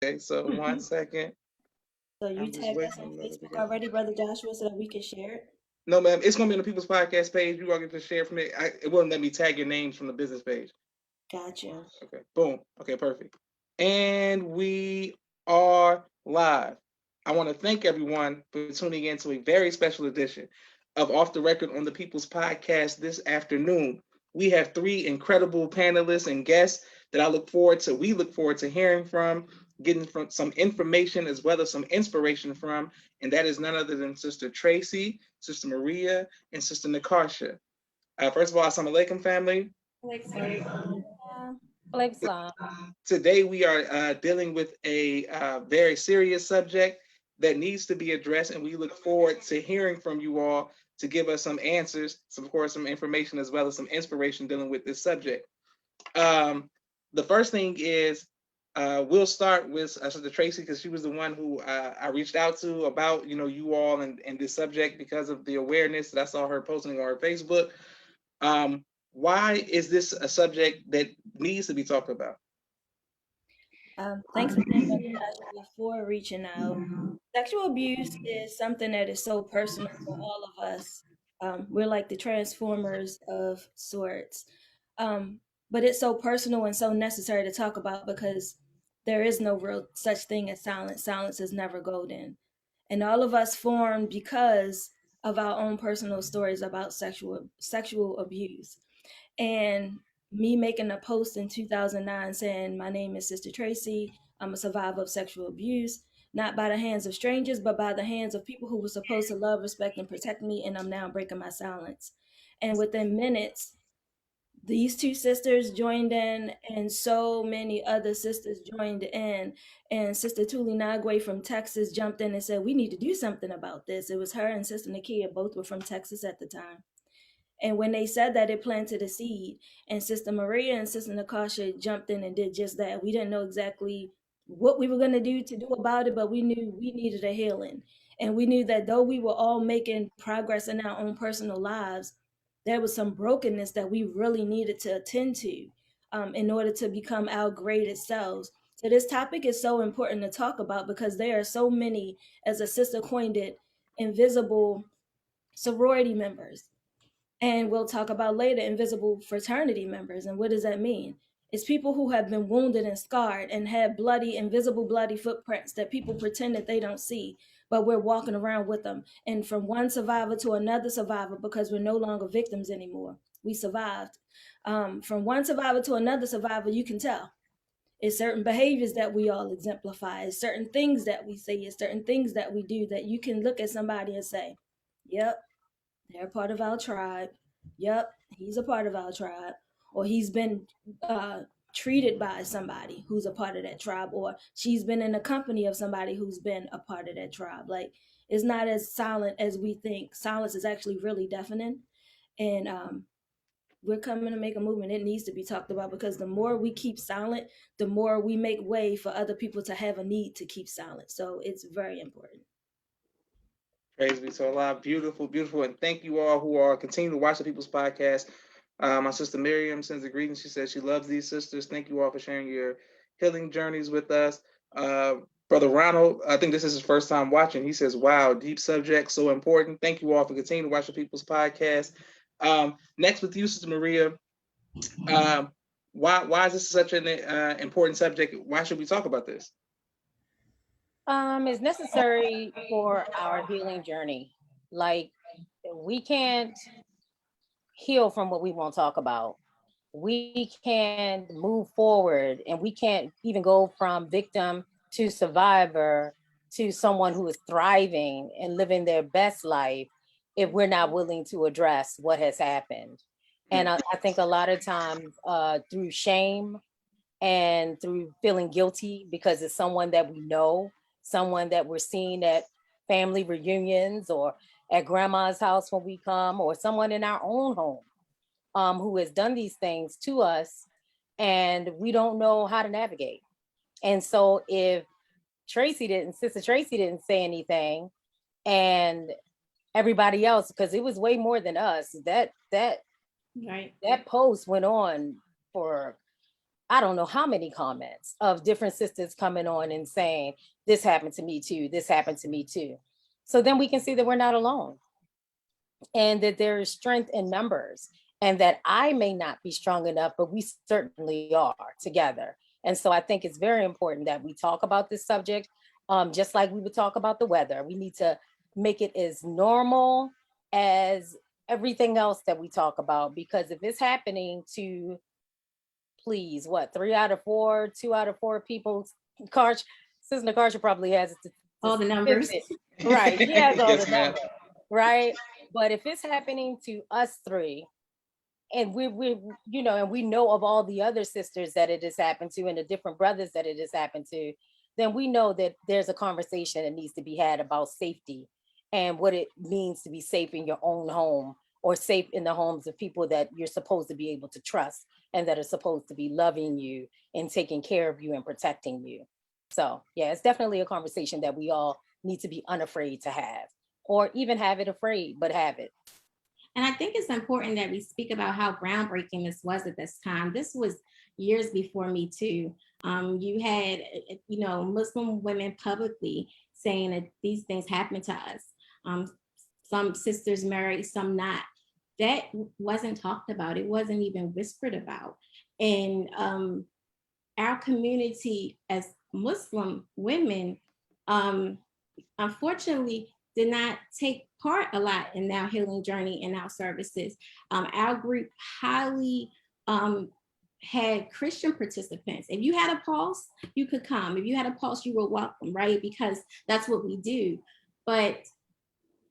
Okay, so 1 second. So you I'm just tagged us waiting on on the other to Facebook get. already, Brother Joshua, so that we can share it? No, ma'am, it's gonna be on the People's Podcast page. You all get to share from it. It wouldn't let me tag your names from the business page. Gotcha. Okay, boom. Okay, perfect. And we are live. I want to thank everyone for tuning in to a very special edition of Off the Record on the People's Podcast this afternoon. We have three incredible panelists and guests that we look forward to hearing from, getting from some information as well as some inspiration from, and that is none other than Sister Tracy, Sister Maria, and Sister Nkasha. First of all, assalamu alaikum, family. Like Islam. Today we are dealing with a very serious subject that needs to be addressed, and we look forward to hearing from you all to give us some answers, of course, some information as well as some inspiration dealing with this subject. The first thing is we'll start with Sister Tracy because she was the one who I reached out to about you all and this subject because of the awareness that I saw her posting on her Facebook. Why is this a subject that needs to be talked about? Thanks again, Brother Joshua, for reaching out. Sexual abuse is something that is so personal for all of us. We're like the transformers of sorts. But it's so personal and so necessary to talk about because there is no real such thing as silence. Silence is never golden. And all of us formed because of our own personal stories about sexual abuse. And me making a post in 2009 saying, "My name is Sister Tracy. I'm a survivor of sexual abuse, not by the hands of strangers, but by the hands of people who were supposed to love, respect, and protect me. And I'm now breaking my silence." And within minutes, these two sisters joined in, and so many other sisters joined in. And Sister Tuli Nagwe from Texas jumped in and said, "We need to do something about this." It was her and Sister Nakia, both were from Texas at the time. And when they said that, it planted a seed. And Sister Maria and Sister Nkasha jumped in and did just that. We didn't know exactly what we were going to do about it, but we knew we needed a healing. And we knew that though we were all making progress in our own personal lives, there was some brokenness that we really needed to attend to in order to become our greatest selves. So this topic is so important to talk about because there are so many, as a sister coined it, invisible sorority members, and we'll talk about later invisible fraternity members. And what does that mean? It's people who have been wounded and scarred and have bloody, invisible bloody footprints that people pretend that they don't see, but we're walking around with them. And from one survivor to another survivor, because we're no longer victims anymore. We survived. From one survivor to another survivor, you can tell. It's certain behaviors that we all exemplify. It's certain things that we say. It's certain things that we do that you can look at somebody and say, "Yep, they're part of our tribe. Yep, he's a part of our tribe." Or he's been treated by somebody who's a part of that tribe, or she's been in the company of somebody who's been a part of that tribe. Like, it's not as silent as we think. Silence is actually really deafening. And we're coming to make a movement. It needs to be talked about because the more we keep silent, the more we make way for other people to have a need to keep silent. So it's very important. Praise be to Allah. Beautiful, beautiful. And thank you all who are continuing to watch the People's Podcast. My sister Miriam sends a greeting. She says she loves these sisters. Thank you all for sharing your healing journeys with us. Brother Ronald, I think this is his first time watching. He says, "Wow, deep subject, so important." Thank you all for continuing to watch the People's Podcast. Next with you, Sister Maria. Why is this such an important subject? Why should we talk about this? It's necessary for our healing journey. Like, we can't heal from what we won't talk about. We can't move forward, and we can't even go from victim to survivor to someone who is thriving and living their best life if we're not willing to address what has happened. And I think a lot of times through shame and through feeling guilty because it's someone that we know, someone that we're seeing at family reunions or at grandma's house when we come, or someone in our own home who has done these things to us, and we don't know how to navigate. And so if Sister Tracy didn't say anything, and everybody else, because it was way more than us, that Right. that post went on for I don't know how many comments of different sisters coming on and saying, this happened to me too, this happened to me too. So then we can see that we're not alone, and that there is strength in numbers, and that I may not be strong enough, but we certainly are together. And so I think it's very important that we talk about this subject, just like we would talk about the weather. We need to make it as normal as everything else that we talk about, because if it's happening to, please, what, 3 out of 4, 2 out of 4 people, Karsh, Sis Nkasha probably has all the numbers. Right, she has all Yes, the ma'am. numbers, right? But if it's happening to us three, and we and we know of all the other sisters that it has happened to, and the different brothers that it has happened to, then we know that there's a conversation that needs to be had about safety and what it means to be safe in your own home, or safe in the homes of people that you're supposed to be able to trust, and that are supposed to be loving you and taking care of you and protecting you. So yeah, it's definitely a conversation that we all need to be unafraid to have, or even have it afraid, but have it. And I think it's important that we speak about how groundbreaking this was at this time. This was years before Me Too. You had, Muslim women publicly saying that these things happen to us. Some sisters married, some not. That wasn't talked about. It wasn't even whispered about. And our community as Muslim women, unfortunately, did not take part a lot in our healing journey and our services. Our group highly had Christian participants. If you had a pulse, you could come. If you had a pulse, you were welcome, right? Because that's what we do. But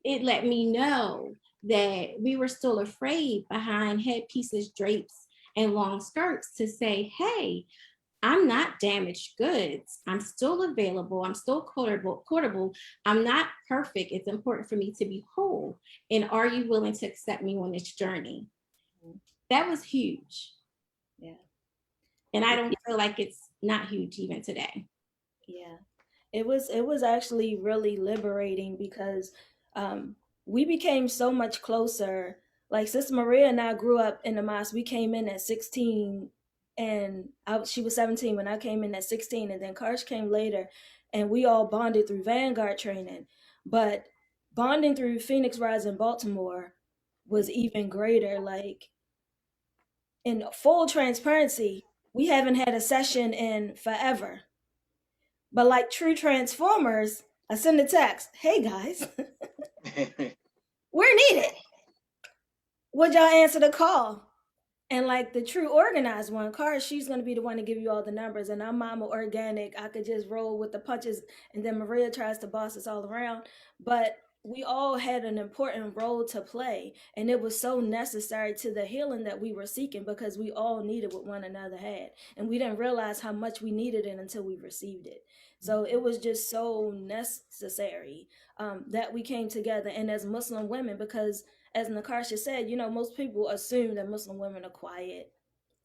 it let me know that we were still afraid behind headpieces, drapes, and long skirts to say, hey, I'm not damaged goods. I'm still available. I'm still quotable. I'm not perfect. It's important for me to be whole. And are you willing to accept me on this journey? That was huge. Yeah. And I don't feel like it's not huge even today. Yeah. It was actually really liberating because we became so much closer. Like Sister Maria and I grew up in the mosque. We came in at 16, and she was 17 when I came in at 16, and then Karsh came later, and we all bonded through Vanguard training. But bonding through Phoenix Rise in Baltimore was even greater. Like, in full transparency, we haven't had a session in forever. But like true transformers, I send a text, hey guys, we're needed. Would y'all answer the call? And like the true organized one, Cara, she's gonna be the one to give you all the numbers. And I'm mama organic. I could just roll with the punches, and then Maria tries to boss us all around. But we all had an important role to play, and it was so necessary to the healing that we were seeking, because we all needed what one another had, and we didn't realize how much we needed it until we received it. So it was just so necessary that we came together, and as Muslim women, because as Nkasha said, most people assume that Muslim women are quiet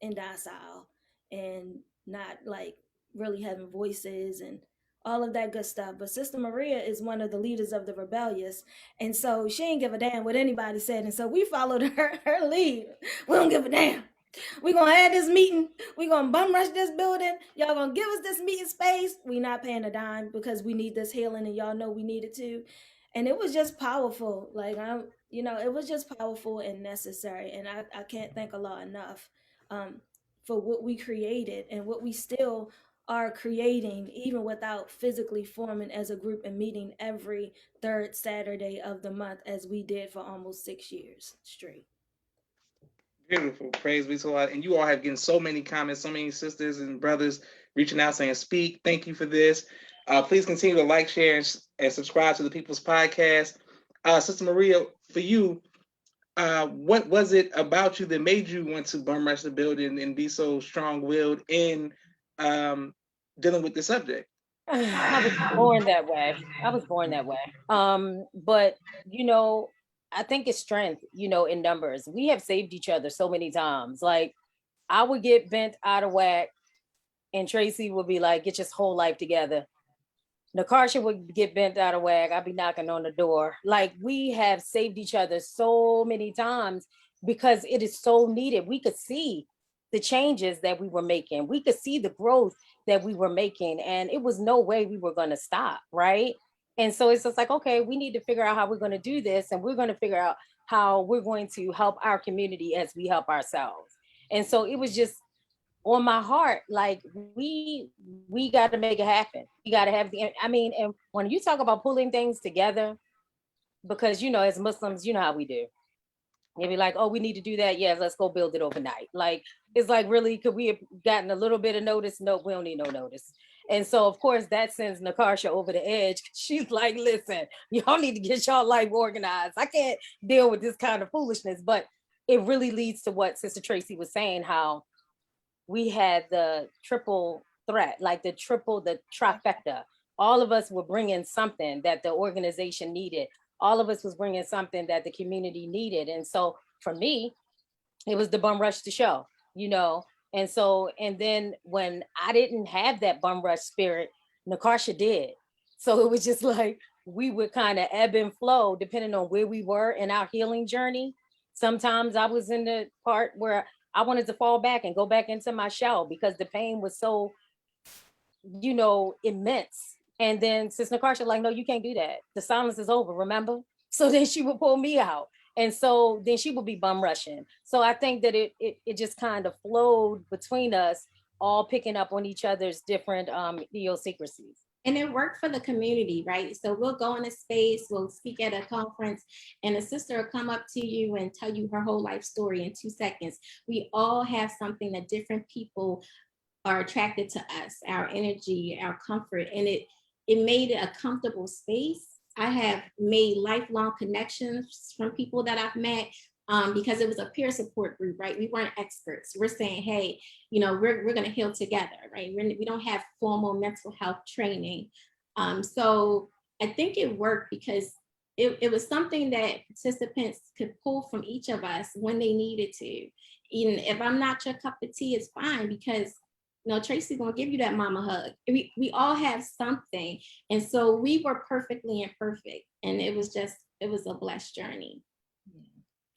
and docile and not like really having voices and all of that good stuff. But Sister Maria is one of the leaders of the rebellious. And so she ain't give a damn what anybody said. And so we followed her lead. We don't give a damn. We're going to have this meeting. We're going to bum rush this building. Y'all going to give us this meeting space. We not paying a dime because we need this healing, and y'all know we need it too. And it was just powerful. Like, it was just powerful and necessary. And I can't thank Allah enough for what we created and what we still are creating, even without physically forming as a group and meeting every third Saturday of the month, as we did for almost 6 years straight. Beautiful. Praise be to Allah. And you all have getting so many comments, so many sisters and brothers reaching out saying, speak. Thank you for this. Please continue to like, share, and subscribe to the People's Podcast. Sister Maria, for you, what was it about you that made you want to bum rush the building and be so strong-willed in dealing with the subject? I was born that way. But I think it's strength, in numbers. We have saved each other so many times. Like, I would get bent out of whack, and Tracy would be like, get your whole life together. Nkasha would get bent out of whack. I'd be knocking on the door. Like, we have saved each other so many times because it is so needed. We could see the changes that we were making. We could see the growth that we were making, and it was no way we were going to stop, right? And so it's just like, okay, we need to figure out how we're going to do this, and we're going to figure out how we're going to help our community as we help ourselves. And so it was just on my heart, like we got to make it happen. We got to have I mean, and when you talk about pulling things together, because as Muslims, you know how we do. You'd be like, oh, we need to do that. Yeah, let's go build it overnight. Like, it's like, really, could we have gotten a little bit of notice? No, we don't need no notice. And so, of course, that sends Nkasha over the edge. She's like, listen, y'all need to get y'all life organized. I can't deal with this kind of foolishness. But it really leads to what Sister Tracy was saying, how we had the triple threat, like the trifecta. All of us were bringing something that the organization needed. All of us was bringing something that the community needed. And so for me, it was the bum rush to show, And so, and then when I didn't have that bum rush spirit, Nkasha did. So it was just like, we would kind of ebb and flow depending on where we were in our healing journey. Sometimes I was in the part where I wanted to fall back and go back into my shell because the pain was so, immense. And then Sis Nkasha, like, no, you can't do that. The silence is over, remember? So then she would pull me out. And so then she would be bum rushing. So I think that it just kind of flowed between us, all picking up on each other's different idiosyncrasies. And it worked for the community, right? So we'll go in a space, we'll speak at a conference, and a sister will come up to you and tell you her whole life story in 2 seconds. We all have something that different people are attracted to us, our energy, our comfort, and it made it a comfortable space. I have made lifelong connections from people that I've met because it was a peer support group, right? We weren't experts. We're saying, hey, we're going to heal together, right? We don't have formal mental health training. So I think it worked because it was something that participants could pull from each of us when they needed to. Even if I'm not your cup of tea, it's fine because Tracy's gonna give you that mama hug. We all have something. And so we were perfectly imperfect. And it was a blessed journey.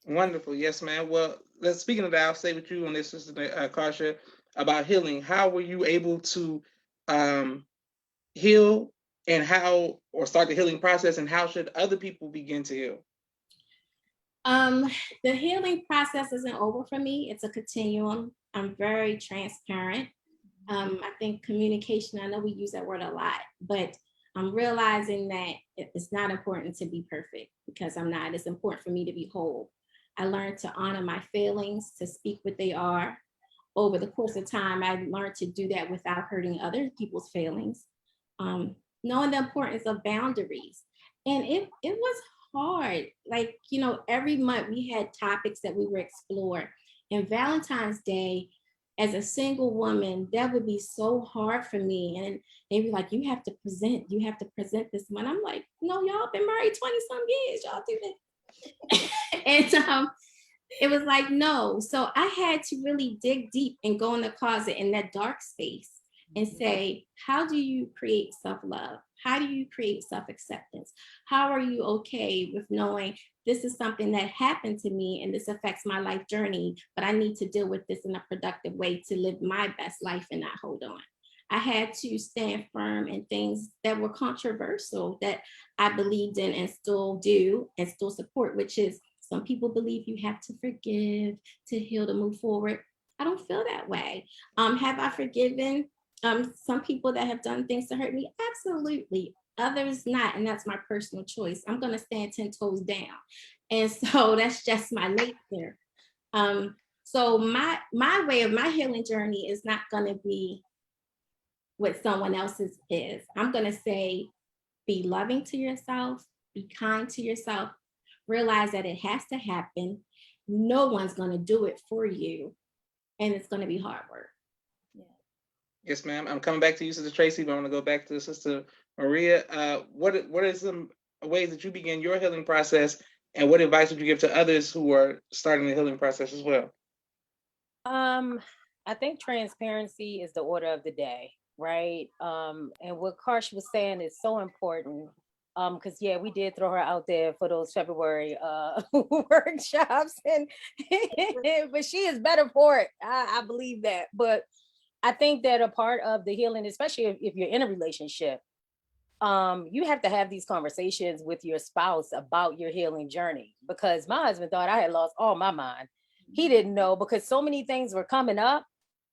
Wonderful. Yes, ma'am. Well, speaking of that, I'll stay with you on this, Sister Nkasha, about healing. How were you able to heal and start the healing process, and how should other people begin to heal? The healing process isn't over for me. It's a continuum. I'm very transparent. I think communication, I know we use that word a lot, but I'm realizing that it's not important to be perfect because I'm not. It's important for me to be whole. I learned to honor my feelings, to speak what they are. Over the course of time, I learned to do that without hurting other people's feelings. Knowing the importance of boundaries. And it was hard. Like, every month we had topics that we would explore. And Valentine's Day, as a single woman, that would be so hard for me. And they'd be like, you have to present this one. I'm like, no, y'all been married 20 some years. Y'all do that. And it was like, no. So I had to really dig deep and go in the closet in that dark space and say, how do you create self-love? How do you create self-acceptance? How are you okay with knowing this is something that happened to me and this affects my life journey, but I need to deal with this in a productive way to live my best life and not hold on. I had to stand firm in things that were controversial that I believed in and still do and still support, which is some people believe you have to forgive to heal, to move forward. I don't feel that way. Have I forgiven some people that have done things to hurt me? Absolutely. Others not, and that's my personal choice. I'm going to stand 10 toes down. And so that's just my nature. So my way of my healing journey is not going to be what someone else's is. I'm going to say, be loving to yourself, be kind to yourself, realize that it has to happen. No one's going to do it for you, and it's going to be hard work. Yes, ma'am. I'm coming back to you, Sister Tracy, but I want to go back to Sister Maria. What are some ways that you begin your healing process, and what advice would you give to others who are starting the healing process as well? I think transparency is the order of the day, right? And what Karsh was saying is so important. Because yeah, we did throw her out there for those February workshops, and but she is better for it. I believe that. But I think that a part of the healing, especially if you're in a relationship, you have to have these conversations with your spouse about your healing journey. Because my husband thought I had lost all my mind. He didn't know, because so many things were coming up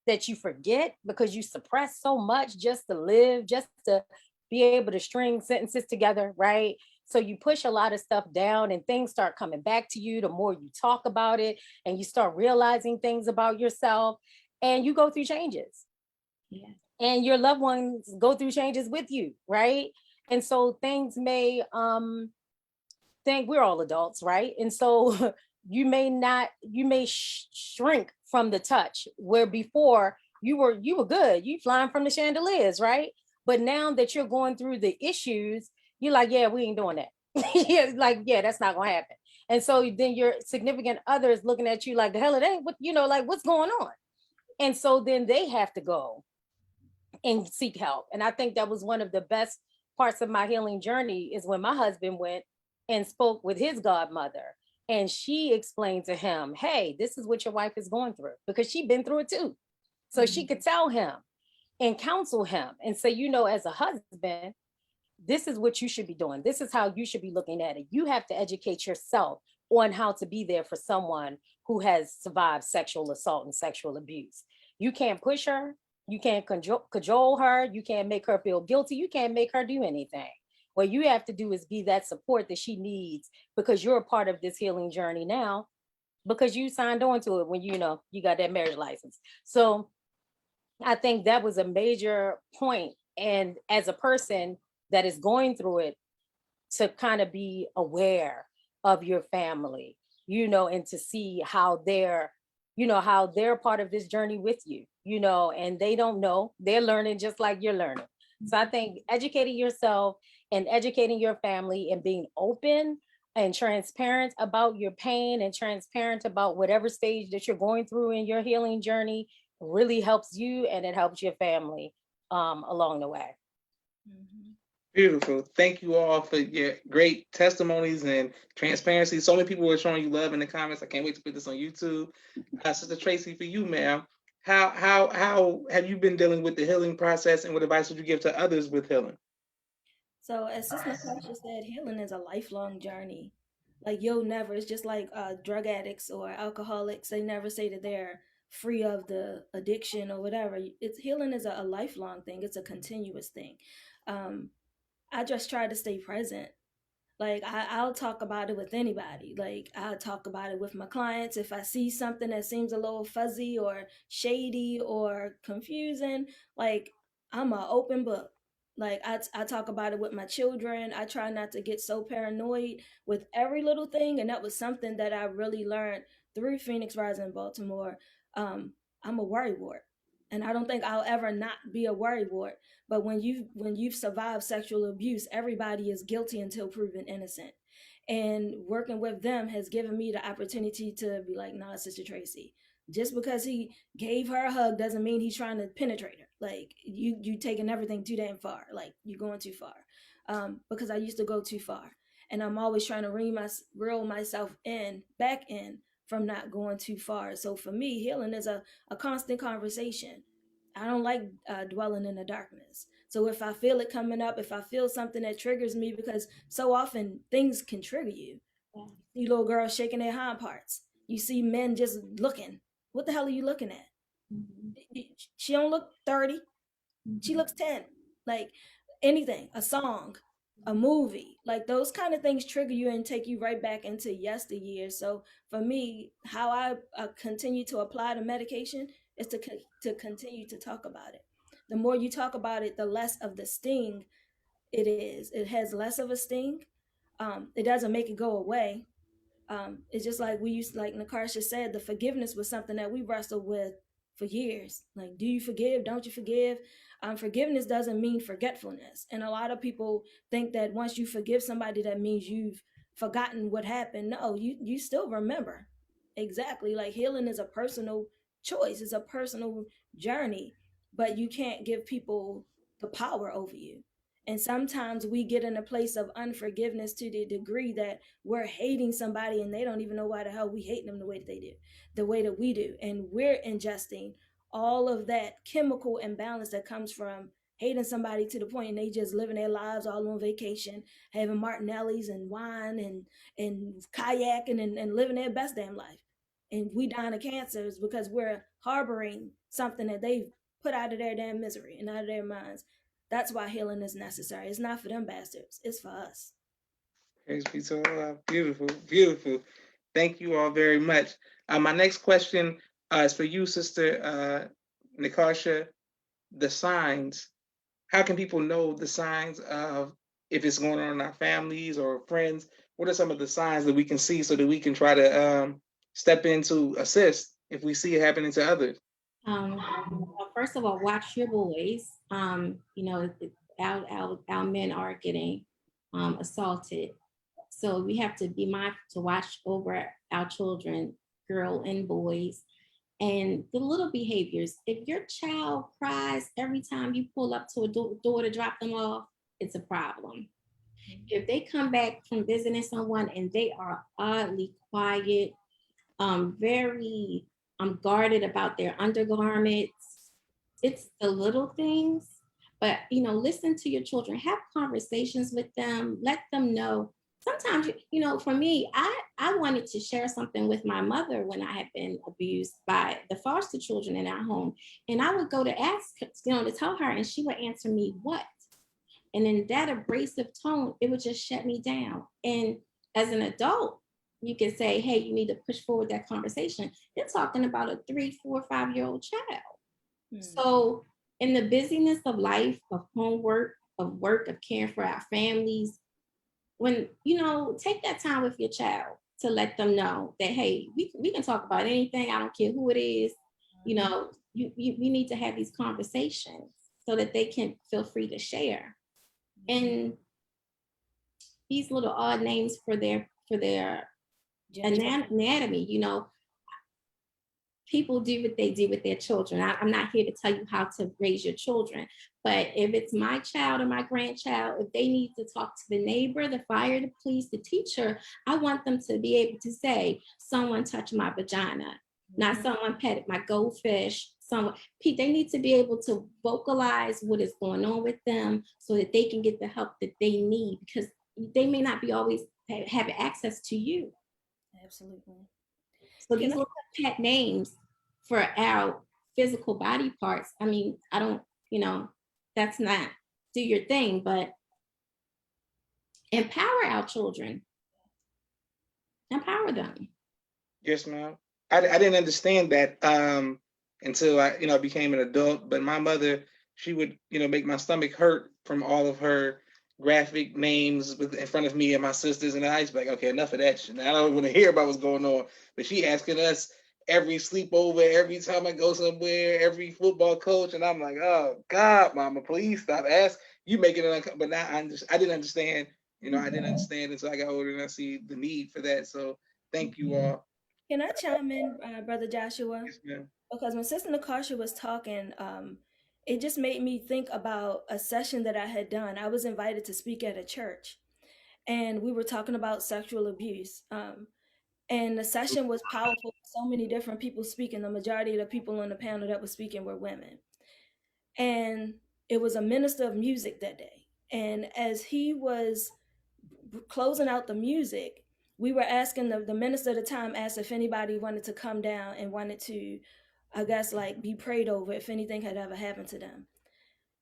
that you forget because you suppress so much just to live, just to be able to string sentences together, right? So you push a lot of stuff down and things start coming back to you the more you talk about it, and you start realizing things about yourself, and you go through changes. Yeah. And your loved ones go through changes with you, right? And so things may think we're all adults, right? And so you may shrink from the touch, where before you were good, you flying from the chandeliers, right? But now that you're going through the issues, you're like, yeah, we ain't doing that. Yeah, like, yeah, that's not gonna happen. And so then your significant others looking at you like, the hell it ain't, what, like, what's going on? And so then they have to go and seek help. And I think that was one of the best parts of my healing journey, is when my husband went and spoke with his godmother, and she explained to him, hey, this is what your wife is going through, because she'd been through it too. So she could tell him and counsel him and say, as a husband, this is what you should be doing. This is how you should be looking at it. You have to educate yourself on how to be there for someone who has survived sexual assault and sexual abuse. You can't push her. You can't cajole her. You can't make her feel guilty. You can't make her do anything. What you have to do is be that support that she needs, because you're a part of this healing journey now, because you signed on to it when you got that marriage license. So I think that was a major point. And as a person that is going through it, to kind of be aware of your family, and to see how they're part of this journey with you, and they don't know, they're learning just like you're learning. So I think educating yourself and educating your family and being open and transparent about your pain and transparent about whatever stage that you're going through in your healing journey really helps you, and it helps your family along the way. Mm-hmm. Beautiful. Thank you all for your great testimonies and transparency. So many people were showing you love in the comments. I can't wait to put this on YouTube. Sister Tracy, for you, ma'am, how have you been dealing with the healing process, and what advice would you give to others with healing? So as Sis Nkasha said, healing is a lifelong journey. Like you'll never, it's just like drug addicts or alcoholics. They never say that they're free of the addiction or whatever. It's healing is a lifelong thing. It's a continuous thing. Um, I just try to stay present. Like I'll talk about it with anybody. Like I'll talk about it with my clients. If I see something that seems a little fuzzy or shady or confusing, like I'm an open book. Like I talk about it with my children. I try not to get so paranoid with every little thing. And that was something that I really learned through Phoenix Rising in Baltimore. I'm a worrywart. And I don't think I'll ever not be a worrywart. But when you've survived sexual abuse, everybody is guilty until proven innocent. And working with them has given me the opportunity to be like, nah, Sister Tracy, just because he gave her a hug doesn't mean he's trying to penetrate her. Like you taking everything too damn far. Like you're going too far. Because I used to go too far. And I'm always trying to reel myself back in from not going too far. So for me, healing is a constant conversation. I don't like dwelling in the darkness. So if I feel it coming up, if I feel something that triggers me, because so often things can trigger you. Yeah. You see little girls shaking their hind parts. You see men just looking. What the hell are you looking at? Mm-hmm. She don't look 30. She looks 10. Like anything, a song, a movie, like those kind of things trigger you and take you right back into yesteryear. So for me, how I continue to apply the medication is to continue to talk about it. The more you talk about it, the less of the sting it is. It has less of a sting. It doesn't make it go away. It's just like like Nkasha said, the forgiveness was something that we wrestled with for years. Like, do you forgive? Don't you forgive? Forgiveness doesn't mean forgetfulness. And a lot of people think that once you forgive somebody, that means you've forgotten what happened. No, you still remember. Exactly. Like healing is a personal choice. It's a personal journey, but you can't give people the power over you. And sometimes we get in a place of unforgiveness to the degree that we're hating somebody and they don't even know why the hell we hate them the way that they do, the way that we do. And we're ingesting all of that chemical imbalance that comes from hating somebody to the point and they just living their lives all on vacation, having Martinellis and wine and kayaking and living their best damn life. And we dying of cancers because we're harboring something that they've put out of their damn misery and out of their minds. That's why healing is necessary. It's not for them bastards. It's for us. Praise be to Allah. Beautiful, beautiful. Thank you all very much. My next question is for you, Sister Nkasha. The signs. How can people know the signs of if it's going on in our families or friends? What are some of the signs that we can see so that we can try to step in to assist if we see it happening to others? First of all, watch your boys. You know, our men are getting assaulted. So we have to be mindful to watch over our children, girl and boys, and the little behaviors. If your child cries every time you pull up to a door to drop them off, it's a problem. If they come back from visiting someone and they are oddly quiet, very guarded about their undergarments, it's the little things. But you know, listen to your children, have conversations with them, let them know. Sometimes, you know, for me, I wanted to share something with my mother when I had been abused by the foster children in our home. And I would go to ask, you know, to tell her, and she would answer me, what? And in that abrasive tone, it would just shut me down. And as an adult, you can say, hey, you need to push forward that conversation. They're talking about a 3, 4, 5-year-old child. So in the busyness of life, of homework, of work, of caring for our families, when, you know, take that time with your child to let them know that, hey, we can talk about anything. I don't care who it is. You know, we need to have these conversations so that they can feel free to share. And these little odd names for their anatomy, you know, people do what they do with their children. I'm not here to tell you how to raise your children, but if it's my child or my grandchild, if they need to talk to the neighbor, the fire, the police, the teacher, I want them to be able to say, someone touched my vagina, not someone petted my goldfish. Someone, they need to be able to vocalize what is going on with them so that they can get the help that they need, because they may not be always have access to you. Absolutely. So these little pet names for our physical body parts, I mean, I don't, you know, that's not do your thing, but empower our children. Empower them. Yes, ma'am. I didn't understand that until I, you know, became an adult. But my mother, she would, you know, make my stomach hurt from all of her graphic names in front of me and my sisters, and I was like, okay, enough of that shit. I don't want to hear about what's going on. But she asking us every sleepover, every time I go somewhere, every football coach, and I'm like, oh God, mama, please stop asking. You making it, but now I didn't understand. You know, I didn't understand until I got older, and I see the need for that. So thank you all. Can I chime in, Brother Joshua? Yes, ma'am. Because when Sister Nkasha was talking, it just made me think about a session that I had done. I was invited to speak at a church, and we were talking about sexual abuse. And the session was powerful. So many different people speaking. The majority of the people on the panel that were speaking were women. And it was a minister of music that day. And as he was closing out the music, we were asking the minister at the time asked if anybody wanted to come down and wanted to, I guess, like be prayed over if anything had ever happened to them.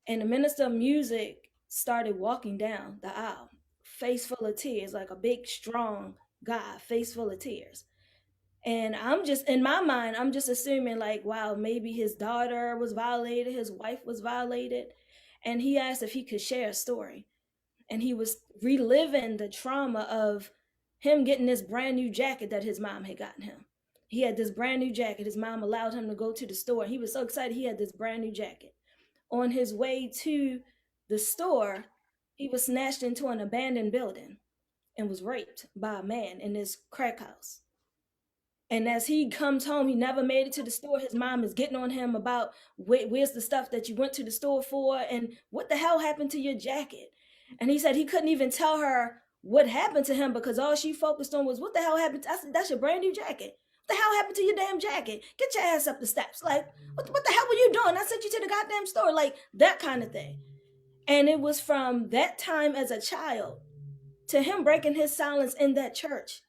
And the minister of music started walking down the aisle, face full of tears, like a big, strong guy, face full of tears. And I'm just, in my mind, I'm just assuming like, wow, maybe his daughter was violated, his wife was violated. And he asked if he could share a story. And he was reliving the trauma of him getting this brand new jacket that his mom had gotten him. He had this brand new jacket. His mom allowed him to go to the store. He was so excited he had this brand new jacket. On his way to the store, he was snatched into an abandoned building and was raped by a man in this crack house. And as he comes home, he never made it to the store. His mom is getting on him about where's the stuff that you went to the store for, and what the hell happened to your jacket. And he said he couldn't even tell her what happened to him because all she focused on was what the hell happened. I said, that's your brand new jacket. What the hell happened to your damn jacket? Get your ass up the steps. Like, what the hell were you doing? I sent you to the goddamn store. Like, that kind of thing. And it was from that time as a child to him breaking his silence in that church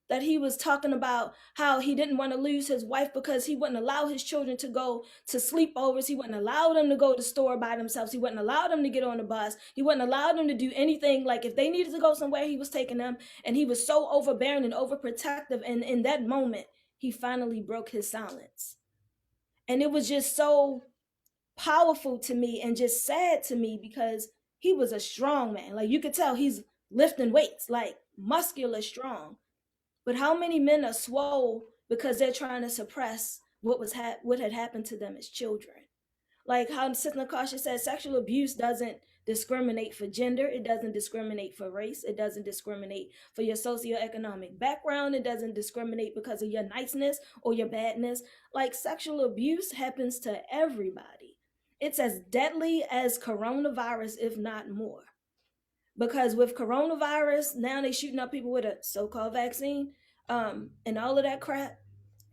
that he was talking about how he didn't want to lose his wife because he wouldn't allow his children to go to sleepovers. He wouldn't allow them to go to the store by themselves. He wouldn't allow them to get on the bus. He wouldn't allow them to do anything. Like if they needed to go somewhere, he was taking them. And he was so overbearing and overprotective. And in that moment, he finally broke his silence. And it was just so powerful to me and just sad to me because he was a strong man. Like you could tell he's lifting weights, like muscular strong. But how many men are swole because they're trying to suppress what had happened to them as children? Like how Sis Nkasha said, sexual abuse doesn't discriminate for gender. It doesn't discriminate for race. It doesn't discriminate for your socioeconomic background. It doesn't discriminate because of your niceness or your badness. Like sexual abuse happens to everybody. It's as deadly as coronavirus, if not more. Because with coronavirus, now they shooting up people with a so-called vaccine, and all of that crap.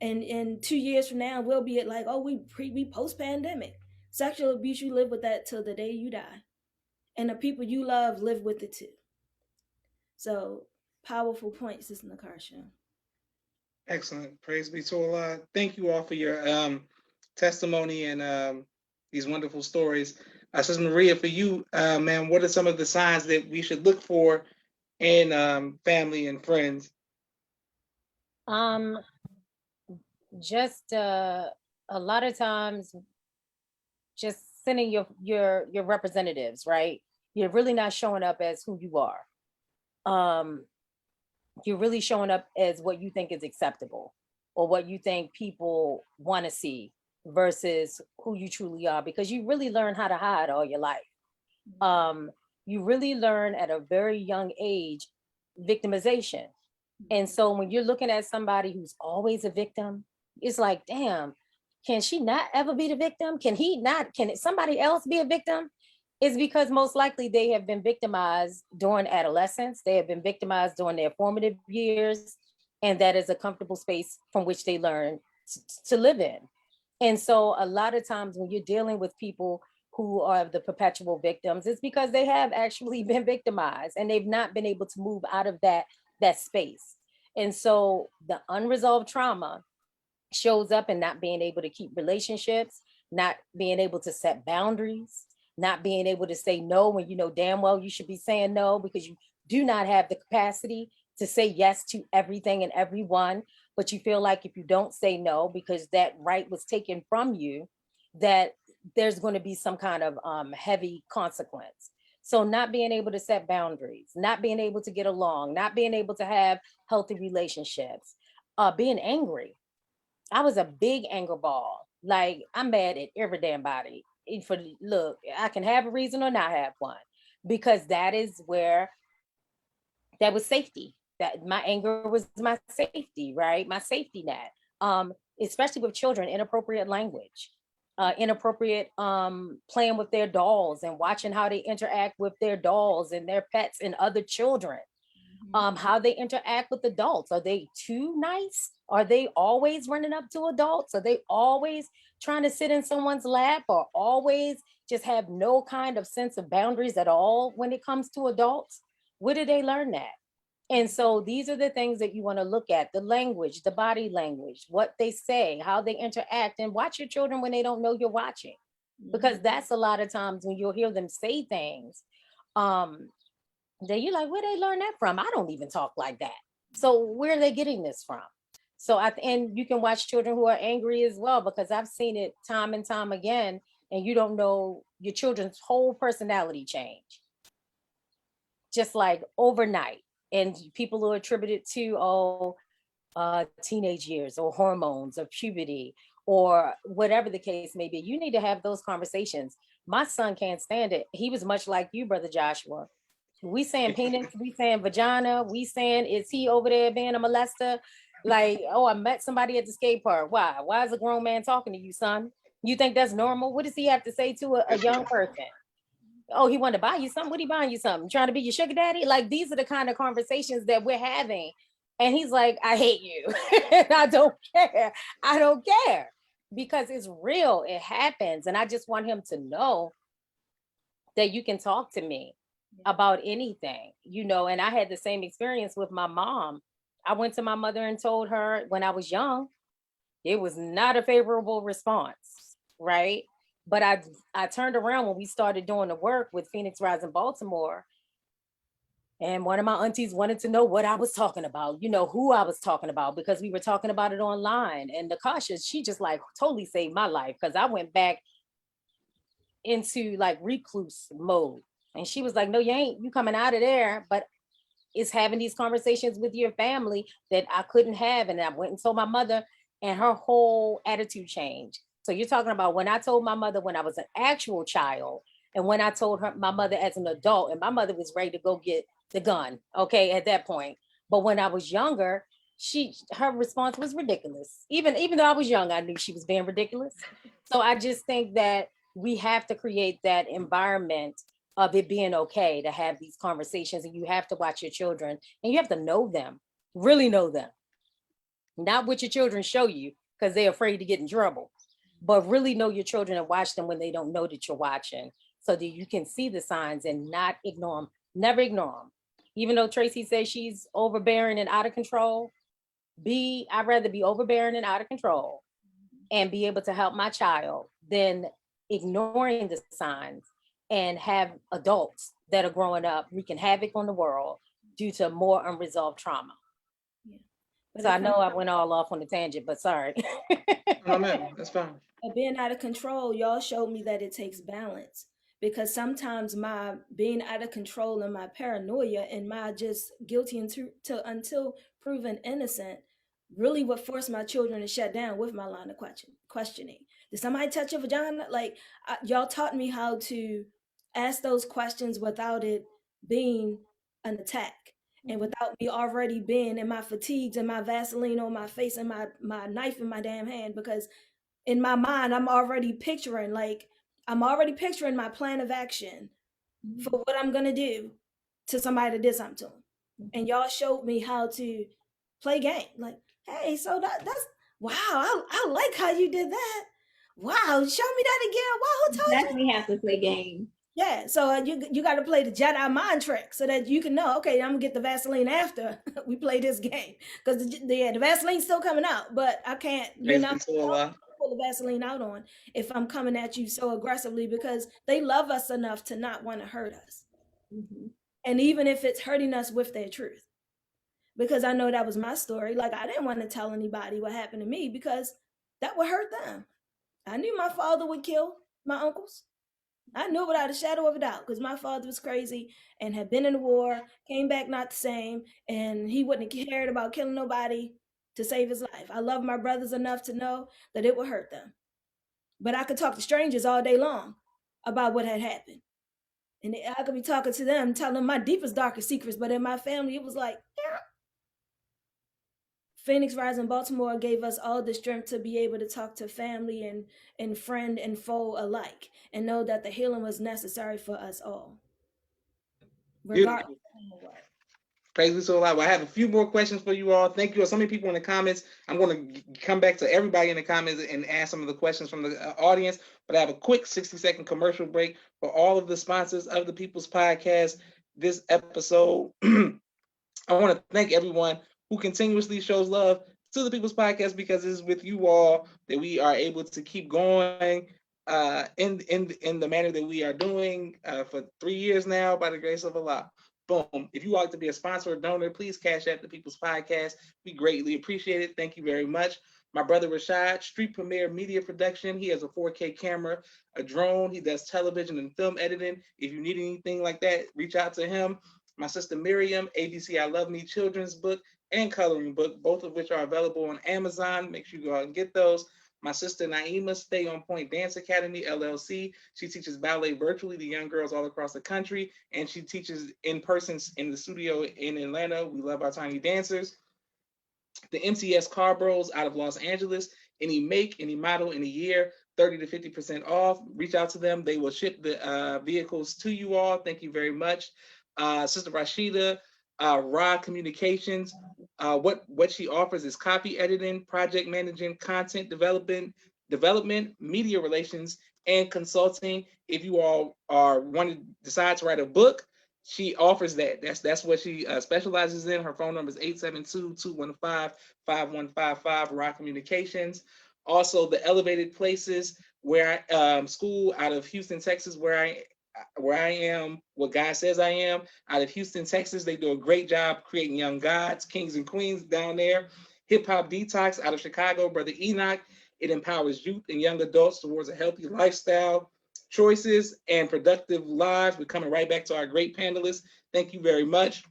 And in 2 years from now, we'll be at like, oh, we post-pandemic. Sexual abuse, you live with that till the day you die. And the people you love live with it too. So powerful point, Sis Nkasha. Excellent. Praise be to Allah. Thank you all for your testimony and these wonderful stories. Sis Maria, for you, ma'am, what are some of the signs that we should look for in family and friends? Just a lot of times, just sending your representatives, right? You're really not showing up as who you are. You're really showing up as what you think is acceptable or what you think people want to see versus who you truly are, because you really learn how to hide all your life. You really learn at a very young age victimization. And so when you're looking at somebody who's always a victim, it's like, damn, can she not ever be the victim? Can somebody else be a victim? It's because most likely they have been victimized during adolescence. They have been victimized during their formative years. And that is a comfortable space from which they learn to live in. And so a lot of times when you're dealing with people who are the perpetual victims, it's because they have actually been victimized and they've not been able to move out of that space. And so the unresolved trauma shows up in not being able to keep relationships, not being able to set boundaries, not being able to say no when you know damn well you should be saying no, because you do not have the capacity to say yes to everything and everyone. But you feel like if you don't say no, because that right was taken from you, that there's going to be some kind of heavy consequence. So not being able to set boundaries, not being able to get along, not being able to have healthy relationships, being angry. I was a big anger ball. Like I'm mad at every damn body. Look, I can have a reason or not have one, because that is where that was safety. That my anger was my safety, right? My safety net. Especially with children, inappropriate language, inappropriate playing with their dolls and watching how they interact with their dolls and their pets and other children. How they interact with adults. Are they too nice? Are they always running up to adults? Are they always trying to sit in someone's lap, or always just have no kind of sense of boundaries at all when it comes to adults? Where did they learn that? And so these are the things that you want to look at: the language, the body language, what they say, how they interact, and watch your children when they don't know you're watching, because that's a lot of times when you'll hear them say things that you're like, where they learn that from? I don't even talk like that. So where are they getting this from? So and you can watch children who are angry as well, because I've seen it time and time again, and you don't know your children's whole personality change, just like overnight. And people who attribute it to, teenage years or hormones or puberty or whatever the case may be. You need to have those conversations. My son can't stand it. He was much like you, Brother Joshua. We saying penis, we saying vagina, we saying, is he over there being a molester? Like, oh, I met somebody at the skate park. Why? Why is a grown man talking to you, son? You think that's normal? What does he have to say to a young person? Oh, he wanted to buy you something. What he buying you something? Trying to be your sugar daddy? Like, these are the kind of conversations that we're having. And he's like, I hate you. And I don't care. I don't care because it's real. It happens. And I just want him to know that you can talk to me about anything, you know. And I had the same experience with my mom. I went to my mother and told her when I was young, it was not a favorable response, right? But I turned around when we started doing the work with Phoenix Rising Baltimore, and one of my aunties wanted to know what I was talking about, you know, who I was talking about, because we were talking about it online. And Nkasha, she just like totally saved my life because I went back into like recluse mode. And she was like, no, you ain't, you coming out of there, but it's having these conversations with your family that I couldn't have. And I went and told my mother, and her whole attitude changed. So you're talking about when I told my mother when I was an actual child, and when I told her my mother as an adult, and my mother was ready to go get the gun, okay, at that point. But when I was younger, her response was ridiculous. Even though I was young, I knew she was being ridiculous. So I just think that we have to create that environment of it being okay to have these conversations, and you have to watch your children and you have to know them, really know them, not what your children show you because they're afraid to get in trouble, but really know your children and watch them when they don't know that you're watching, so that you can see the signs and not ignore them. Never ignore them. Even though Tracy says she's overbearing and out of control, I'd rather be overbearing and out of control and be able to help my child than ignoring the signs and have adults that are growing up wreaking havoc on the world due to more unresolved trauma. Yeah. So I know I went all off on a tangent, but sorry. No, man, that's fine. Being out of control, y'all showed me that it takes balance, because sometimes my being out of control and my paranoia and my just guilty until proven innocent really would force my children to shut down with my line of questioning. Did somebody touch your vagina? Like, y'all taught me how to ask those questions without it being an attack, and without me already being in my fatigues and my Vaseline on my face and my knife in my damn hand. Because in my mind, I'm already picturing my plan of action for what I'm gonna do to somebody that did something to them. And y'all showed me how to play game. Like, hey, so that's wow, I like how you did that. Wow, show me that again. Wow, who told you? Definitely have to play game. Yeah, so you got to play the Jedi mind trick so that you can know, okay, I'm gonna get the Vaseline after we play this game, because the Vaseline's still coming out, but I can't, pull the Vaseline out on if I'm coming at you so aggressively, because they love us enough to not want to hurt us. Mm-hmm. And even if it's hurting us with their truth, because I know that was my story. Like, I didn't want to tell anybody what happened to me because that would hurt them. I knew my father would kill my uncles. I knew without a shadow of a doubt, because my father was crazy and had been in the war, came back not the same, and he wouldn't have cared about killing nobody to save his life. I love my brothers enough to know that it would hurt them. But I could talk to strangers all day long about what had happened. And I could be talking to them, telling them my deepest, darkest secrets, but in my family, it was like, yeah. Phoenix Rising Baltimore gave us all the strength to be able to talk to family and friend and foe alike, and know that the healing was necessary for us all. Regardless of what. Praise be so loud. I have a few more questions for you all. Thank you all. So many people in the comments. I'm going to come back to everybody in the comments and ask some of the questions from the audience. But I have a quick 60-second commercial break for all of the sponsors of the People's Podcast this episode. I want to thank everyone who continuously shows love to the People's Podcast, because it's with you all that we are able to keep going in the manner that we are doing for 3 years now, by the grace of Allah. Boom. If you like to be a sponsor or donor, please cash out the People's Podcast. We greatly appreciate it. Thank you very much. My brother Rashad, Street Premier Media Production. He has a 4K camera, a drone. He does television and film editing. If you need anything like that, reach out to him. My sister Miriam, ABC I Love Me children's book and coloring book, both of which are available on Amazon. Make sure you go out and get those. My sister Naima, Stay On Point Dance Academy, LLC. She teaches ballet virtually to young girls all across the country, and she teaches in person in the studio in Atlanta. We love our tiny dancers. The MCS Car Bros out of Los Angeles. Any make, any model, any year, 30 to 50% off. Reach out to them. They will ship the vehicles to you all. Thank you very much. Sister Rashida, Raw Communications. What she offers is copy editing, project managing, content development, media relations, and consulting. If you all are want to decide to write a book, she offers that. That's what she specializes in. Her phone number is 872-215-5155, Rock Communications. Also, the Elevated Places where school out of Houston, Texas, where I am, what God says I am, out of Houston, Texas. They do a great job creating young gods, kings and queens down there. Hip Hop Detox out of Chicago, Brother Enoch. It empowers youth and young adults towards a healthy lifestyle choices and productive lives. We're coming right back to our great panelists. Thank you very much.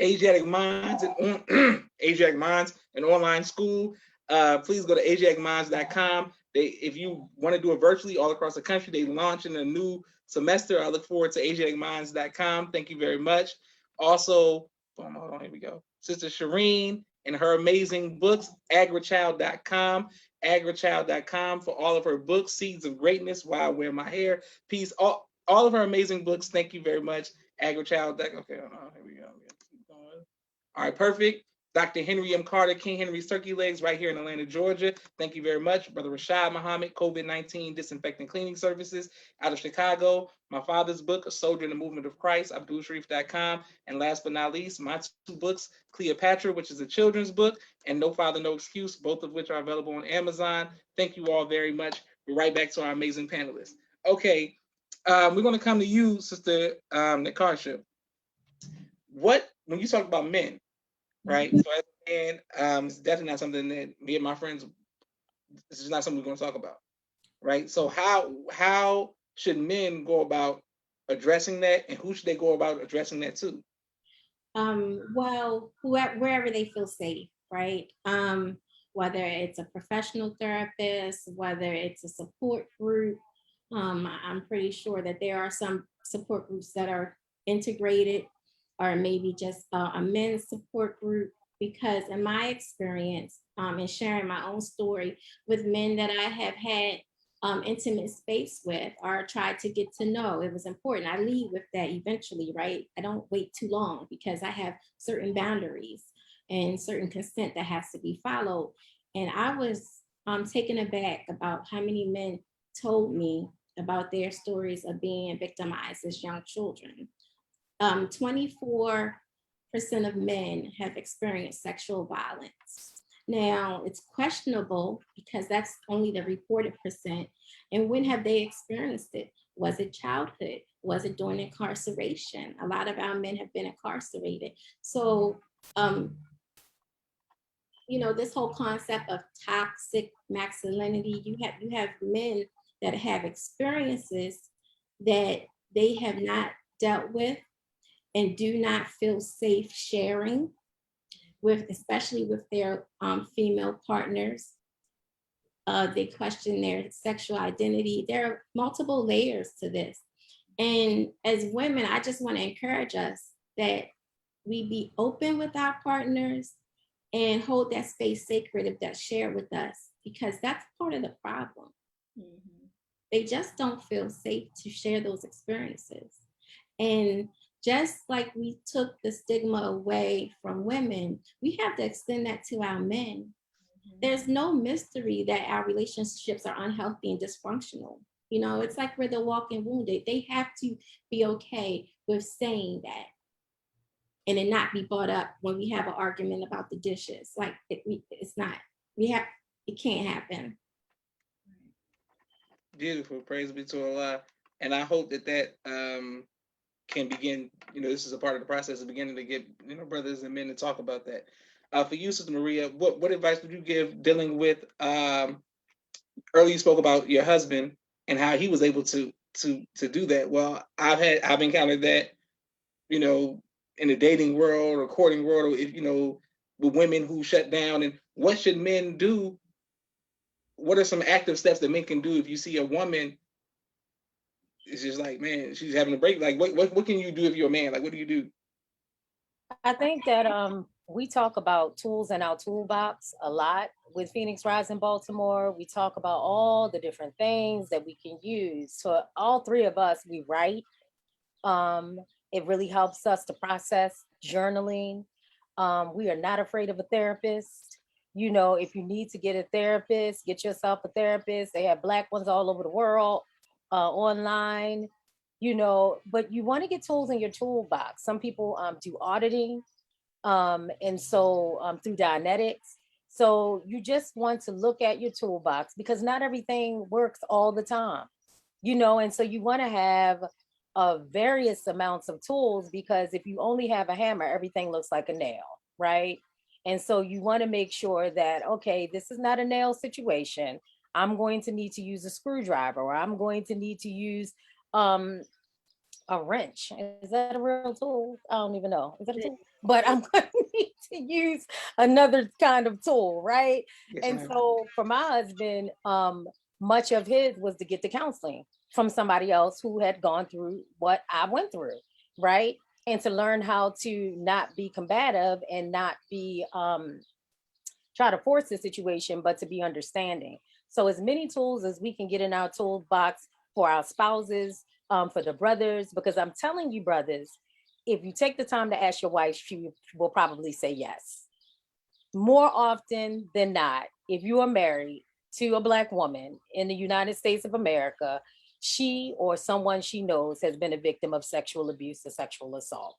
Asiatic Minds and Asiatic Minds, an online school. Please go to asiaticminds.com. If you want to do it virtually all across the country, they launch in a new semester. I look forward to asiaticminds.com. Thank you very much. Also, hold on, here we go. Sister Shireen and her amazing books, agrichild.com. agrichild.com for all of her books, Seeds of Greatness, Why I Wear My Hair, Peace, all of her amazing books. Thank you very much. Agrichild. Okay, hold on, here we go. All right, perfect. Dr. Henry M. Carter, King Henry's Turkey Legs, right here in Atlanta, Georgia. Thank you very much. Brother Rashad Muhammad, COVID-19 Disinfecting Cleaning Services out of Chicago. My father's book, A Soldier in the Movement of Christ, AbdulSharif.com. And last but not least, my two books, Cleopatra, which is a children's book, and No Father, No Excuse, both of which are available on Amazon. Thank you all very much. We're right back to our amazing panelists. Okay, we're going to come to you, Sister Nkasha. When you talk about men, right? So as a man, it's definitely not something that me and my friends, this is not something we're going to talk about, right? So how should men go about addressing that, and who should they go about addressing that to? Well, wherever they feel safe, right? Whether it's a professional therapist, whether it's a support group, I'm pretty sure that there are some support groups that are integrated, or maybe just a men's support group. Because in my experience, and sharing my own story with men that I have had intimate space with or tried to get to know, it was important. I leave with that eventually, right? I don't wait too long because I have certain boundaries and certain consent that has to be followed. And I was taken aback about how many men told me about their stories of being victimized as young children. 24% of men have experienced sexual violence. Now, it's questionable because that's only the reported percent. And when have they experienced it? Was it childhood? Was it during incarceration? A lot of our men have been incarcerated. So, this whole concept of toxic masculinity, you have men that have experiences that they have not dealt with and do not feel safe sharing with, especially with their female partners. They question their sexual identity. There are multiple layers to this. And as women, I just want to encourage us that we be open with our partners and hold that space sacred if that's shared with us, because that's part of the problem. Mm-hmm. They just don't feel safe to share those experiences. And just like we took the stigma away from women, we have to extend that to our men. Mm-hmm. There's no mystery that our relationships are unhealthy and dysfunctional. It's like we're the walking wounded. They have to be okay with saying that and it not be brought up when we have an argument about the dishes. Like it's not, it can't happen. Beautiful. Praise be to Allah. And I hope that can begin, this is a part of the process of beginning to get, brothers and men to talk about that. For you, Sister Maria, what advice would you give dealing with, earlier you spoke about your husband and how he was able to do that. Well, I've encountered that, in the dating world or courting world, or if, with women who shut down. And what should men do? What are some active steps that men can do if you see a woman? It's just like, man, she's having a break. Like, what can you do if you're a man? Like, what do you do? I think that we talk about tools in our toolbox a lot with Phoenix Rise in Baltimore. We talk about all the different things that we can use. So all three of us, we write. Um, it really helps us to process journaling. We are not afraid of a therapist. You know, if you need to get a therapist, get yourself a therapist. They have Black ones all over the world, online, you know, but you want to get tools in your toolbox. Some people do auditing, and so through Dianetics. So you just want to look at your toolbox because not everything works all the time, you know, and so you want to have various amounts of tools because if you only have a hammer, everything looks like a nail, right? And so you want to make sure that, okay, this is not a nail situation. I'm going to need to use a screwdriver or I'm going to need to use um, a wrench. Is that a real tool? I don't even know. Is that a tool? But I'm going to need to use another kind of tool, right? Yes, And ma'am. so for my husband, much of his was to get the counseling from somebody else who had gone through what I went through, right? And to learn how to not be combative and not be try to force the situation, but to be understanding. So as many tools as we can get in our toolbox for our spouses, for the brothers, because I'm telling you, brothers, if you take the time to ask your wife, she will probably say yes. More often than not, if you are married to a Black woman in the United States of America, she or someone she knows has been a victim of sexual abuse or sexual assault,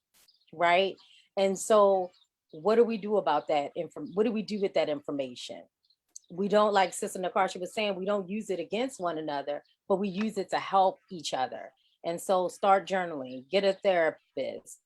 right? And so, what do we do about that? What do we do with that information? We don't, like Sister Nkasha was saying, we don't use it against one another, but we use it to help each other. And so, start journaling, get a therapist,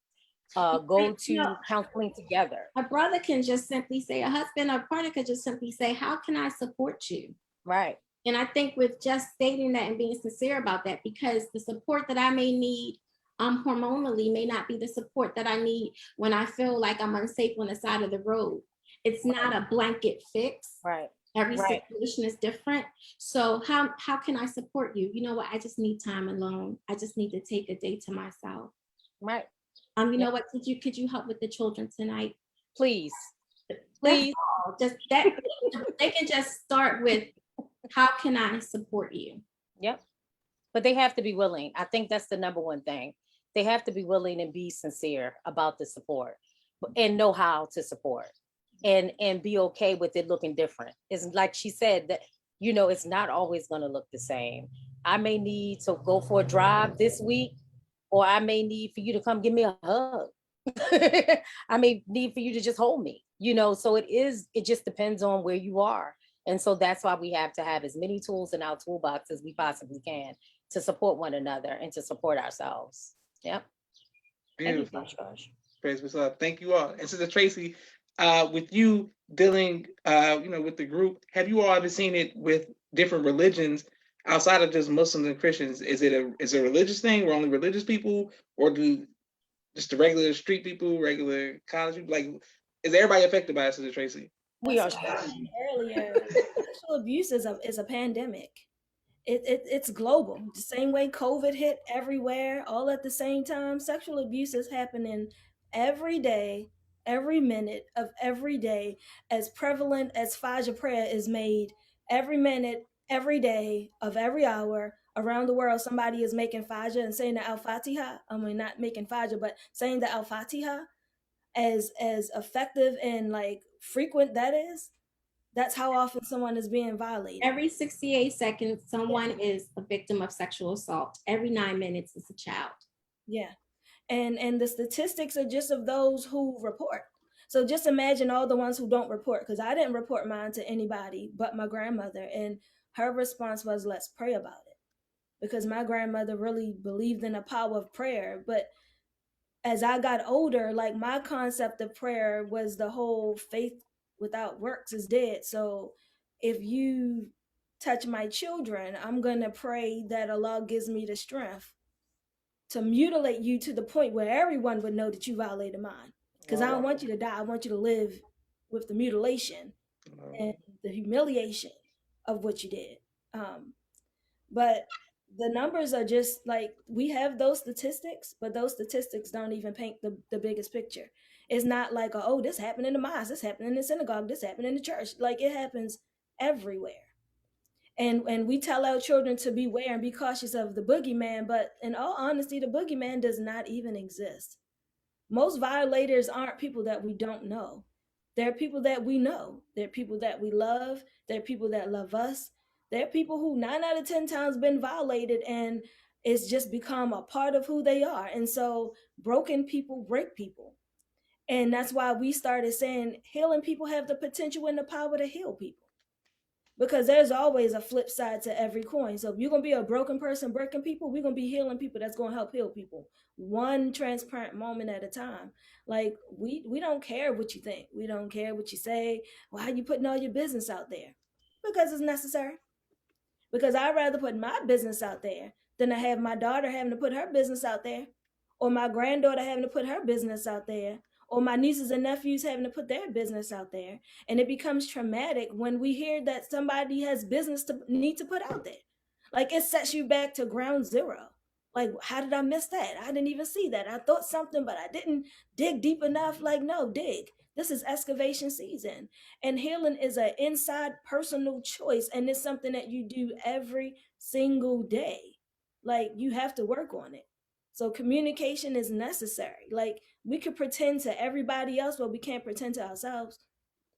go You to know, counseling together. a brother can just simply say, a husband or partner could just simply say, how can I support you? Right. And I think with just stating that and being sincere about that, because the support that I may need hormonally may not be the support that I need when I feel like I'm unsafe on the side of the road. It's not a blanket fix. Right. Every Right. situation is different. So how can I support you? You know what? I just need time alone. I just need to take a day to myself. Right. You know Yep. what? Could you help with the children tonight? Please. That's Please. all. Just that they can just start with, how can I support you? Yep. But they have to be willing. I think that's the number one thing. They have to be willing and be sincere about the support and know how to support and be okay with it looking different. It's like she said that, you know, it's not always going to look the same. I may need to go for a drive this week, or I may need for you to come give me a hug. I may need for you to just hold me, you know. So it just depends on where you are. And so that's why we have to have as many tools in our toolbox as we possibly can to support one another and to support ourselves. Yep. Thank you, Beautiful. Josh. Praise what's up. Thank you all. And Sister Tracy, with you dealing, with the group, have you all ever seen it with different religions outside of just Muslims and Christians? Is it a religious thing where only religious people, or do just the regular street people, regular college people, like, is everybody affected by it, Sister Tracy? We That's are. what I was saying earlier. Sexual abuse is a pandemic. It's global. The same way COVID hit everywhere, all at the same time. Sexual abuse is happening every day, every minute of every day, as prevalent as Fajr prayer is made every minute, every day of every hour around the world. Somebody is making Fajr and saying the Al Fatiha. I mean, not making Fajr, but saying the Al Fatiha, as effective and like frequent that is. That's how often someone is being violated. Every 68 seconds, someone is a victim of sexual assault. Every 9 minutes is a child. Yeah. And the statistics are just of those who report. So just imagine all the ones who don't report, because I didn't report mine to anybody but my grandmother, and her response was, let's pray about it, because my grandmother really believed in the power of prayer. But as I got older, like, my concept of prayer was the whole faith without works is dead. So if you touch my children, I'm going to pray that Allah gives me the strength to mutilate you to the point where everyone would know that you violated mine. Because I don't want you to die. I want you to live with the mutilation and the humiliation of what you did. But The numbers are just like, we have those statistics, but those statistics don't even paint the biggest picture. It's not like, oh, this happened in the mosque, this happened in the synagogue, this happened in the church. Like, it happens everywhere. And we tell our children to beware and be cautious of the boogeyman, but in all honesty, the boogeyman does not even exist. Most violators aren't people that we don't know. They're people that we know. They're people that we love. They're people that love us. They're people who 9 out of 10 times been violated, and it's just become a part of who they are. And so broken people break people. And that's why we started saying healing people have the potential and the power to heal people, because there's always a flip side to every coin. So if you're going to be a broken person breaking people, we're going to be healing people that's going to help heal people, one transparent moment at a time. Like, we don't care what you think, we don't care what you say. Why are you putting all your business out there? Because it's necessary. Because I'd rather put my business out there than to have my daughter having to put her business out there, or my granddaughter having to put her business out there, or my nieces and nephews having to put their business out there. And it becomes traumatic when we hear that somebody has business to need to put out there. Like, it sets you back to ground zero. Like, how did I miss that? I didn't even see that. I thought something, but I didn't dig deep enough. Like, no, dig. This is excavation season. And healing is an inside personal choice. And it's something that you do every single day. Like, you have to work on it. So communication is necessary. Like, we could pretend to everybody else, but we can't pretend to ourselves.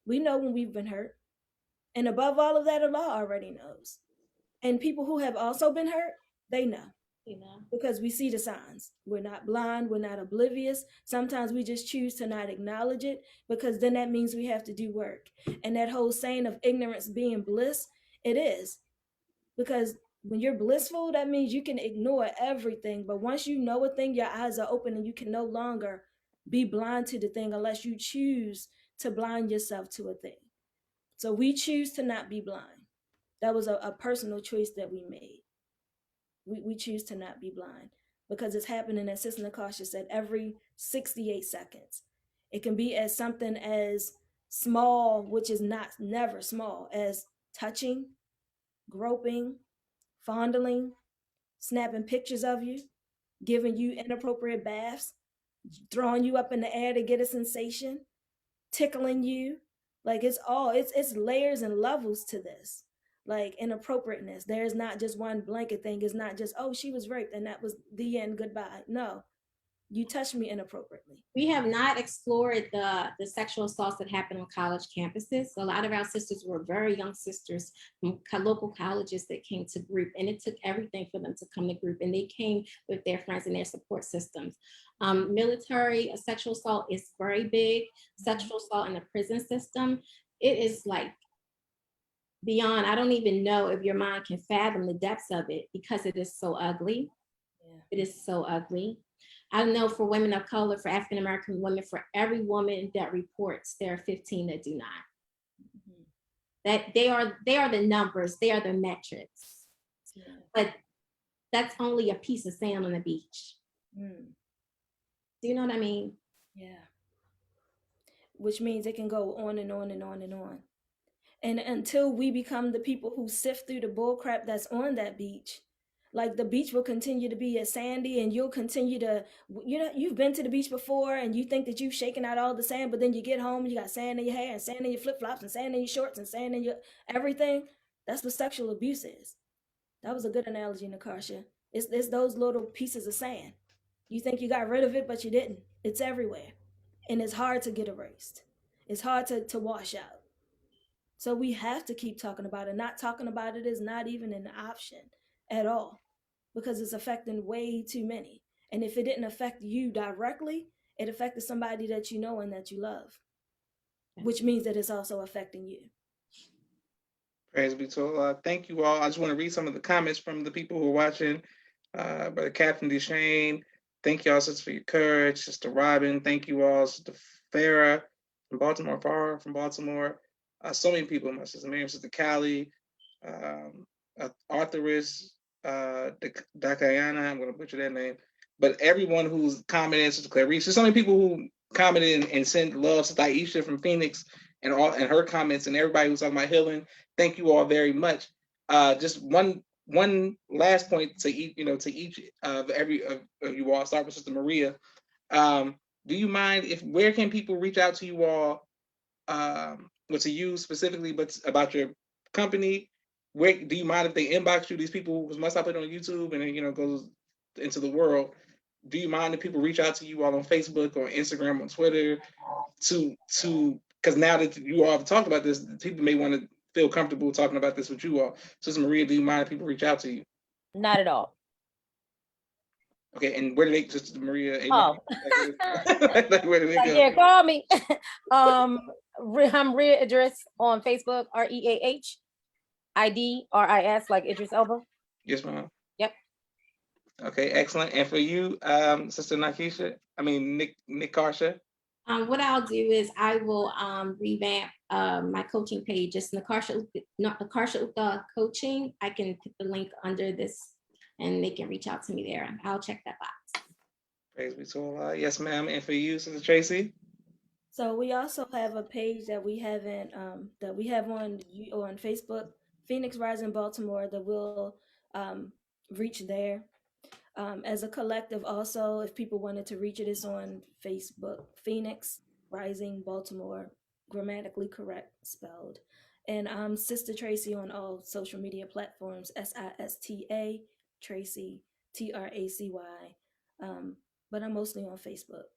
We know when we've been hurt. And above all of that, Allah already knows. And people who have also been hurt, they know. Because we see the signs. We're not blind, we're not oblivious. Sometimes we just choose to not acknowledge it, because then that means we have to do work. And that whole saying of ignorance being bliss, it is. Because when you're blissful, that means you can ignore everything. But once you know a thing, your eyes are open and you can no longer be blind to the thing unless you choose to blind yourself to a thing. So we choose to not be blind. That was a personal choice that we made. We choose to not be blind, because it's happening, as Sis Nkasha said, every 68 seconds. It can be as something as small, which is never small, as touching, groping, fondling, snapping pictures of you, giving you inappropriate baths, throwing you up in the air to get a sensation, tickling you. Like, it's layers and levels to this. Like, inappropriateness, there's not just one blanket thing. It's not just, oh, she was raped and that was the end, goodbye. No, you touched me inappropriately. We have not explored the sexual assaults that happen on college campuses. A lot of our sisters were very young sisters from local colleges that came to group, and it took everything for them to come to group, and they came with their friends and their support systems. Military sexual assault is very big. Sexual assault in the prison system, it is like beyond, I don't even know if your mind can fathom the depths of it, because it is so ugly. Yeah. It is so ugly. I know for women of color, for African-American women, for every woman that reports, there are 15 that do not. Mm-hmm. That they are the numbers, they are the metrics. Yeah. But that's only a piece of sand on the beach. Mm. Do you know what I mean? Yeah. Which means it can go on and on and on and on. And until we become the people who sift through the bull crap that's on that beach, like, the beach will continue to be as sandy, and you'll continue to, you've been to the beach before and you think that you've shaken out all the sand, but then you get home and you got sand in your hair and sand in your flip-flops and sand in your shorts and sand in your everything. That's what sexual abuse is. That was a good analogy, Nkasha. It's those little pieces of sand. You think you got rid of it, but you didn't. It's everywhere. And it's hard to get erased. It's hard to wash out. So we have to keep talking about it. Not talking about it is not even an option at all, because it's affecting way too many. And if it didn't affect you directly, it affected somebody that you know and that you love, which means that it's also affecting you. Praise be to Allah. Thank you all. I just want to read some of the comments from the people who are watching. Brother Captain Deshane, thank y'all, sister, for your courage. Sister Robin, thank you all. Sister Farah from Baltimore, Farah from Baltimore. So many people, my sister Miriam, sister Callie, Arthurus, Dakayana, I'm going to butcher that name, but everyone who's commented, Sister Clarice, there's so many people who commented and sent love. Sister Aisha from Phoenix and her comments, and everybody who's talking about healing. Thank you all very much. Just one one last point to each, to each of you all. Start with Sister Maria. Do you mind where can people reach out to you all? Well, to you specifically, but about your company. Where do you mind if they inbox you? These people, because once I put it on YouTube and it goes into the world, do you mind if people reach out to you all on Facebook or Instagram or Twitter to because now that you all have talked about this, people may want to feel comfortable talking about this with you all. Sister Maria, do you mind if people reach out to you? Not at all. Okay, and where do they, Sister Maria? Oh. Where do they go? Yeah, call me. I'm Ria Idris on Facebook, REAH IDRIS, like Idris Elba. Yes, ma'am. Yep. Okay, excellent. And for you, Sister Nkasha, Nkasha. What I'll do is I will revamp my coaching page. It's Nkasha Uta Coaching. I can put the link under this and they can reach out to me there. I'll check that box. Praise be to Allah. Yes, ma'am. And for you, Sister Tracy. So we also have a page that we haven't that we have on Facebook, Phoenix Rising Baltimore, that will reach there. As a collective, also, if people wanted to reach it, it's on Facebook, Phoenix Rising Baltimore, grammatically correct spelled. And Sister Tracy on all social media platforms, SISTA Tracy, TRACY. But I'm mostly on Facebook,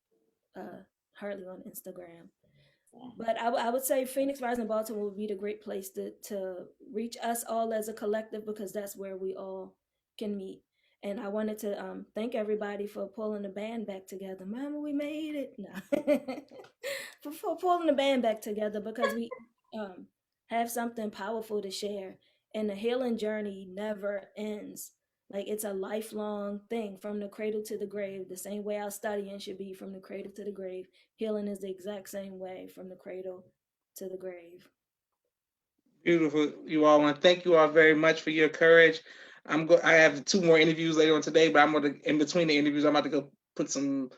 hardly on Instagram. But I would say Phoenix Rising Baltimore would be the great place to reach us all as a collective, because that's where we all can meet. And I wanted to thank everybody for pulling the band back together. Mama, we made it. No. for pulling the band back together, because we have something powerful to share. And the healing journey never ends. Like, it's a lifelong thing, from the cradle to the grave. The same way our studying should be from the cradle to the grave. Healing is the exact same way, from the cradle to the grave. Beautiful. You all, want to thank you all very much for your courage. I have 2 more interviews later on today, but in between the interviews, I'm about to go put some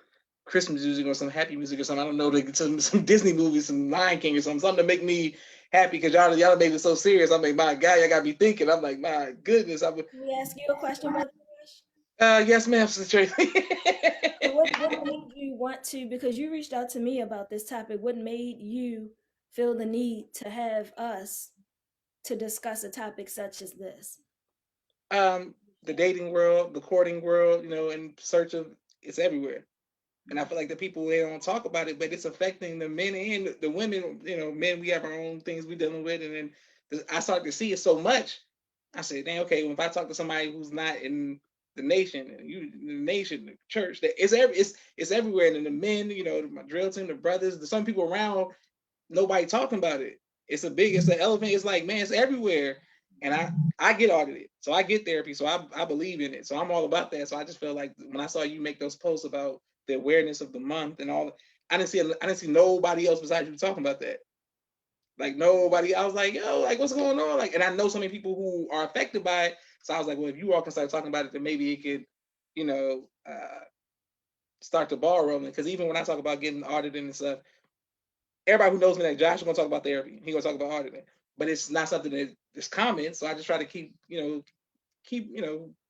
Christmas music or some happy music or something. I don't know, some Disney movies, some Lion King or something to make me happy, because y'all made it so serious. I'm like, my God, y'all got me thinking. I'm like, my goodness. Can we ask you a question, Brother Rush? Yes, ma'am, Sister Tracy. What made you want to, because you reached out to me about this topic, what made you feel the need to have us to discuss a topic such as this? The dating world, the courting world, in search of, it's everywhere. And I feel like the people, they don't talk about it, but it's affecting the men and the women. Men, we have our own things we're dealing with. And then I started to see it so much. I said, dang, okay, well, if I talk to somebody who's not in the nation, the church, that it's everywhere. And then the men, my drill team, the brothers, some people around, nobody talking about it. It's an elephant. It's like, man, it's everywhere. And I get audited, so I get therapy, so I believe in it. So I'm all about that. So I just feel like when I saw you make those posts about the awareness of the month and all, I didn't see nobody else besides you talking about that. Like, nobody. I was like, yo, like, what's going on? Like, and I know so many people who are affected by it. So I was like, well, if you all can start talking about it, then maybe it could, start the ball rolling. Because even when I talk about getting audited and stuff, everybody who knows me, like Josh, is gonna talk about therapy. He's gonna talk about auditing, but it's not something that is common. So I just try to keep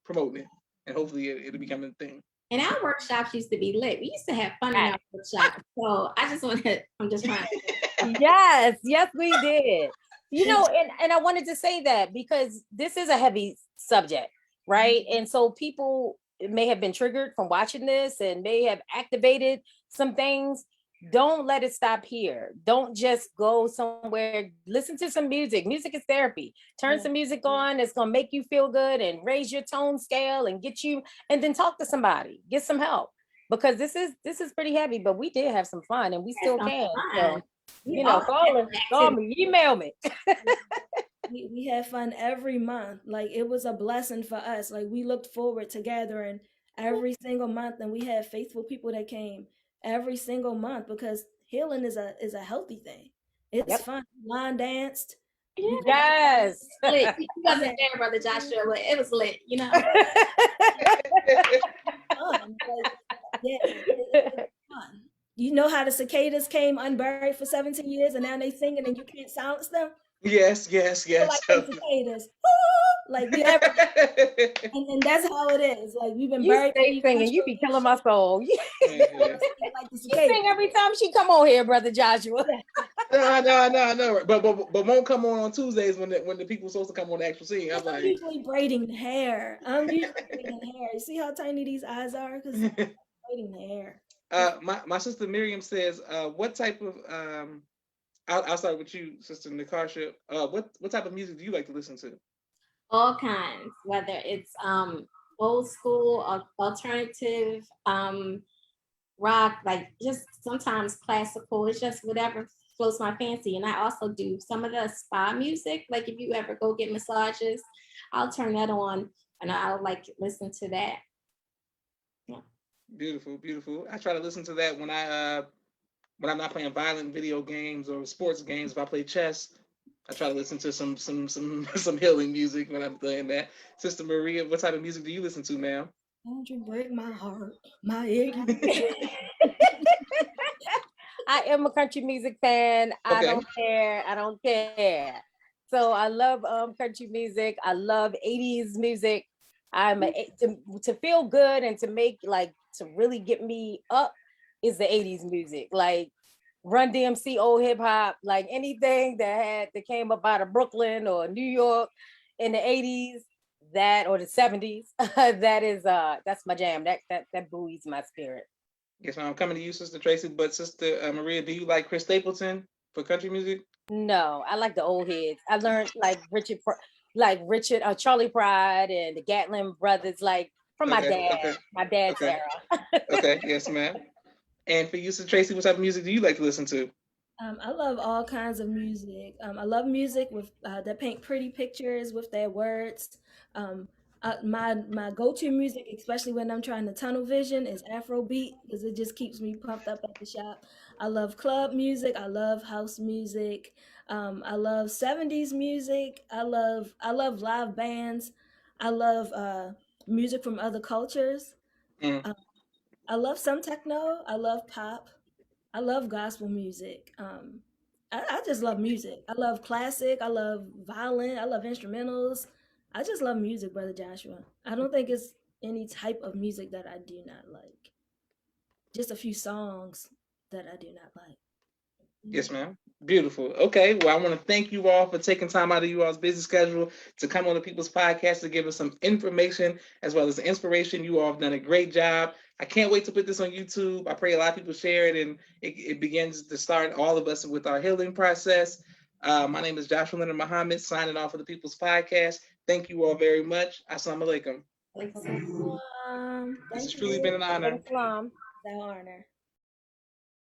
promoting it, and hopefully it'll become a thing. And our workshops used to be lit. We used to have fun in our workshops. So I'm just trying to. Yes, we did. And I wanted to say that because this is a heavy subject, right? And so people may have been triggered from watching this and may have activated some things. Don't let it stop here. Don't just go somewhere. Listen to some music. Music is therapy. Turn some music on. It's going to make you feel good and raise your tone scale and get you, and then talk to somebody, get some help, because this is pretty heavy, but we did have some fun and we still can. So, call me, email me. We had fun every month. Like, it was a blessing for us. Like, we looked forward to gathering every single month, and we had faithful people that came every single month, because healing is a healthy thing. It's fun. Line danced. Yes. Lit. You wasn't there, Brother Joshua, but it was lit, Fun. It was fun. You know how the cicadas came unburied for 17 years and now they singing and you can't silence them? Yes. Like cicadas. Like we have, and that's how it is. Like we've been You buried. stay singing. You be killing my soul. Like the She sing every time she come on here, Brother Joshua. No. But won't come on Tuesdays when the people supposed to come on the actual scene. I'm like, usually braiding the hair. I'm usually braiding the hair. You see how tiny these eyes are? Because braiding the hair. My sister Miriam says, what type of I'll start with you, Sister Nkasha. What type of music do you like to listen to? All kinds, whether it's old school or alternative, rock, like just sometimes classical. It's just whatever floats my fancy. And I also do some of the spa music. Like if you ever go get massages, I'll turn that on and I'll like listen to that. Yeah. Beautiful. I try to listen to that when I'm not playing violent video games or sports games. If I play chess, I try to listen to some healing music when I'm playing that. Sister Maria, what type of music do you listen to, ma'am? Don't you break my heart, my aching. I am a country music fan. Okay. I don't care. So I love country music. I love 80s music. To feel good and to make like to really get me up is the 80s music. Like Run DMC, old hip hop, like anything that came up out of Brooklyn or New York in the 80s, that or the 70s, that's my jam. That buoys my spirit. Yes, ma'am. I'm coming to you, Sister Tracy. But Sister Maria, do you like Chris Stapleton for country music? No, I like the old heads. I learned like Richard, Charlie Pride and the Gatlin Brothers, like from my dad's era. Okay, yes, ma'am. And for you, Sister Tracy, what type of music do you like to listen to? I love all kinds of music. I love music with that paint pretty pictures with their words. My go-to music, especially when I'm trying to tunnel vision, is Afrobeat because it just keeps me pumped up at the shop. I love club music. I love house music. I love 70s music. I love live bands. I love music from other cultures. Mm. I love some techno. I love pop. I love gospel music. I just love music. I love classic. I love violin. I love instrumentals. I just love music, Brother Joshua. I don't think it's any type of music that I do not like. Just a few songs that I do not like. Yes, ma'am. Beautiful. Okay. Well, I want to thank you all for taking time out of you all's busy schedule to come on the People's Podcast to give us some information as well as inspiration. You all have done a great job. I can't wait to put this on YouTube. I pray a lot of people share it and it begins to start all of us with our healing process. My name is Joshua Leonard Muhammad, signing off for the People's Podcast. Thank you all very much. Assalamu alaikum. This has truly been an honor. Our honor.